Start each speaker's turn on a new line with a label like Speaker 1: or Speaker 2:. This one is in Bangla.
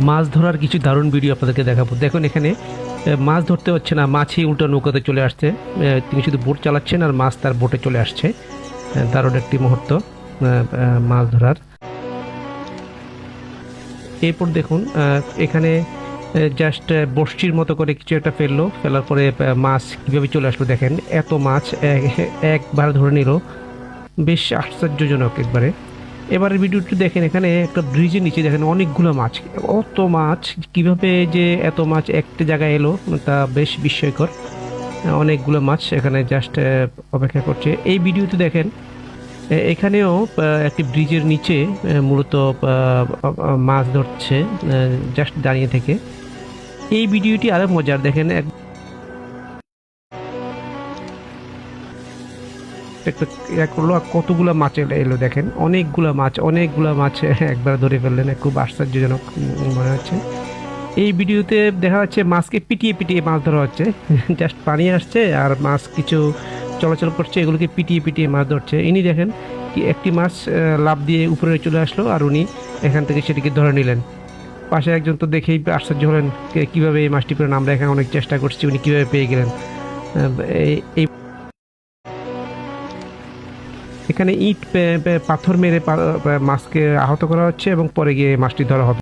Speaker 1: মাছ ধরার কিছু দারুণ ভিডিও আপনাদেরকে দেখাবো। দেখুন এখানে মাছ ধরতে হচ্ছে না, মাছই উল্টো নৌকাতে চলে আসছে। তিনি শুধু বোট চালাচ্ছেন আর মাছ তার বোটে চলে আসছে। দারুণ একটি মুহূর্ত মাছ ধরার। এরপর দেখুন এখানে জাস্ট বড়শির মতো করে কিছু একটা ফেলার পরে মাছ কীভাবে চলে আসলো দেখেন। এত মাছ একবার ধরে নিল, বেশ আশ্চর্যজনক একবারে। এবারের ভিডিওটি দেখেন, এখানে একটা ব্রিজের নিচে দেখেন অনেকগুলো মাছ। অত মাছ কিভাবে যে এত মাছ একটা জায়গায় এলো তা বেশ বিস্ময়কর। অনেকগুলো মাছ এখানে জাস্ট অপেক্ষা করছে। এই ভিডিওতে দেখেন এখানেও একটি ব্রিজের নিচে মূলত মাছ ধরছে জাস্ট দাঁড়িয়ে থেকে। এই ভিডিওটি আরো মজার, দেখেন একটা করলো আর কতগুলো মাছ এলো দেখেন। অনেকগুলা মাছ একবার ধরে ফেললেন, খুব আশ্চর্যজনক মনে হচ্ছে। এই ভিডিওতে দেখা যাচ্ছে মাছকে পিটিয়ে পিটিয়ে মাছ ধরা হচ্ছে। জাস্ট পানি আসছে আর মাছ কিছু চলাচল করছে, এগুলোকে পিটিয়ে পিটিয়ে মাছ ধরছে। ইনি দেখেন কি একটি মাছ লাফ দিয়ে উপরে চলে আসলো আর উনি এখান থেকে সেটিকে ধরে নিলেন। পাশে একজন তো দেখেই আশ্চর্য হলেন কিভাবে এই মাছটি পেলেন, আমরা এখানে অনেক চেষ্টা করছি, উনি কিভাবে পেয়ে গেলেন। এই এখানে ইট পাথর মেরে মাছকে আহত করা হচ্ছে এবং পরে গিয়ে মাছটি ধরা হবে।